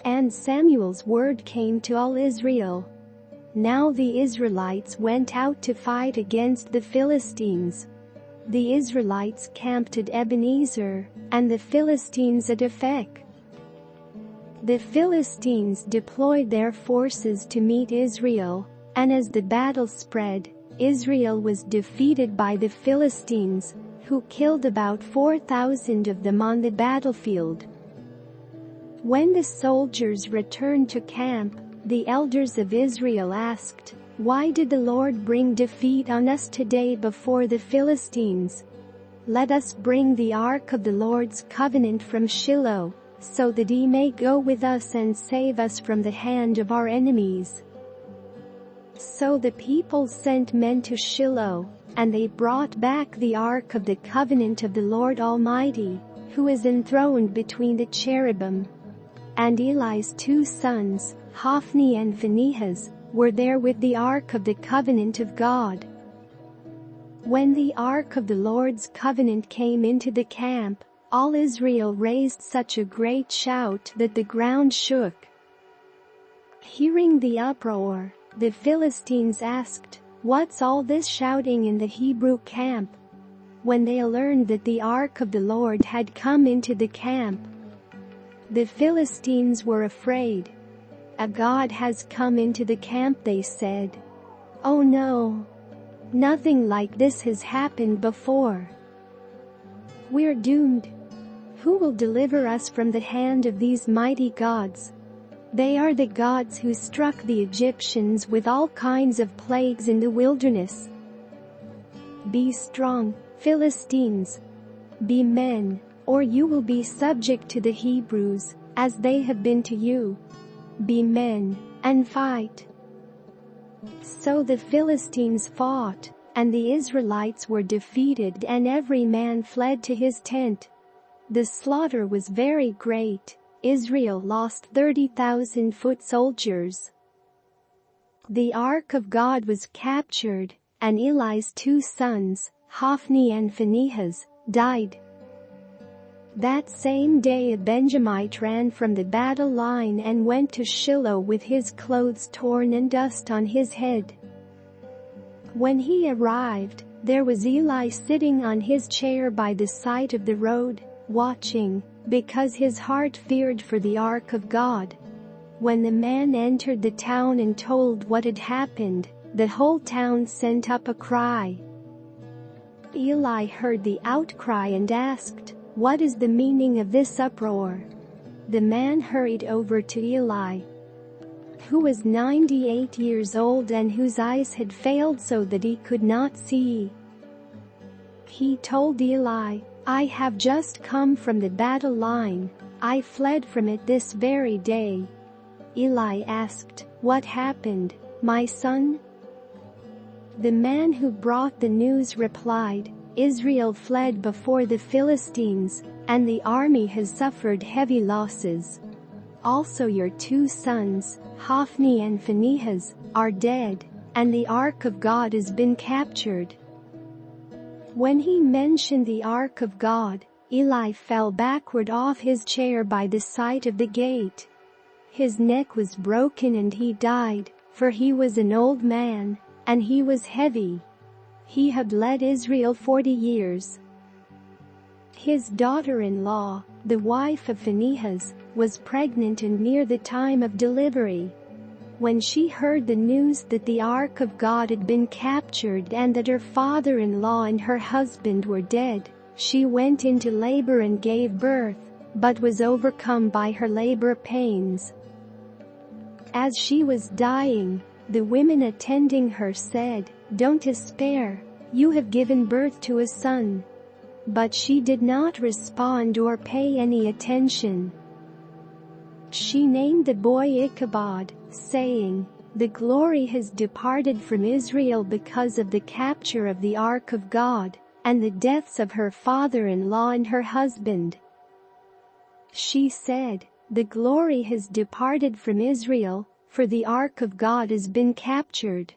And Samuel's word came to all Israel. Now the Israelites went out to fight against the Philistines. The Israelites camped at Ebenezer, and the Philistines at Aphek. The Philistines deployed their forces to meet Israel, and as the battle spread, Israel was defeated by the Philistines, who killed about 4,000 of them on the battlefield. When the soldiers returned to camp, the elders of Israel asked, "Why did the Lord bring defeat on us today before the Philistines? Let us bring the ark of the Lord's covenant from Shiloh, so that he may go with us and save us from the hand of our enemies." So the people sent men to Shiloh, and they brought back the ark of the covenant of the Lord Almighty, who is enthroned between the cherubim. And Eli's 2 sons, Hophni and Phinehas, were there with the ark of the covenant of God. When the ark of the Lord's covenant came into the camp, all Israel raised such a great shout that the ground shook. Hearing the uproar, the Philistines asked, "What's all this shouting in the Hebrew camp?" When they learned that the ark of the Lord had come into the camp, the Philistines were afraid. "A god has come into the camp," they said. "Oh no! Nothing like this has happened before. We're doomed. Who will deliver us from the hand of these mighty gods? They are the gods who struck the Egyptians with all kinds of plagues in the wilderness. Be strong, Philistines. Be men, or you will be subject to the Hebrews, as they have been to you. Be men, and fight." So the Philistines fought, and the Israelites were defeated, and every man fled to his tent. The slaughter was very great. Israel lost 30,000 foot soldiers. The ark of God was captured, and Eli's 2 sons, Hophni and Phinehas, died. That same day a Benjamite ran from the battle line and went to Shiloh with his clothes torn and dust on his head. When he arrived, there was Eli sitting on his chair by the side of the road, watching, because his heart feared for the ark of God. When the man entered the town and told what had happened, the whole town sent up a cry. Eli heard the outcry and asked, "What is the meaning of this uproar?" The man hurried over to Eli, who was 98 years old and whose eyes had failed so that he could not see. He told Eli, "I have just come from the battle line. I fled from it this very day." Eli asked, "What happened, my son?" The man who brought the news replied, "Israel fled before the Philistines, and the army has suffered heavy losses. Also your 2 sons, Hophni and Phinehas, are dead, and the ark of God has been captured." When he mentioned the ark of God, Eli fell backward off his chair by the side of the gate. His neck was broken and he died, for he was an old man, and he was heavy. He had led Israel 40 years. His daughter-in-law, the wife of Phinehas, was pregnant and near the time of delivery. When she heard the news that the ark of God had been captured and that her father-in-law and her husband were dead, she went into labor and gave birth, but was overcome by her labor pains. As she was dying, the women attending her said, "Don't despair, you have given birth to a son." But she did not respond or pay any attention. She named the boy Ichabod, saying, "The glory has departed from Israel because of the capture of the ark of God, and the deaths of her father-in-law and her husband." She said, "The glory has departed from Israel, for the ark of God has been captured."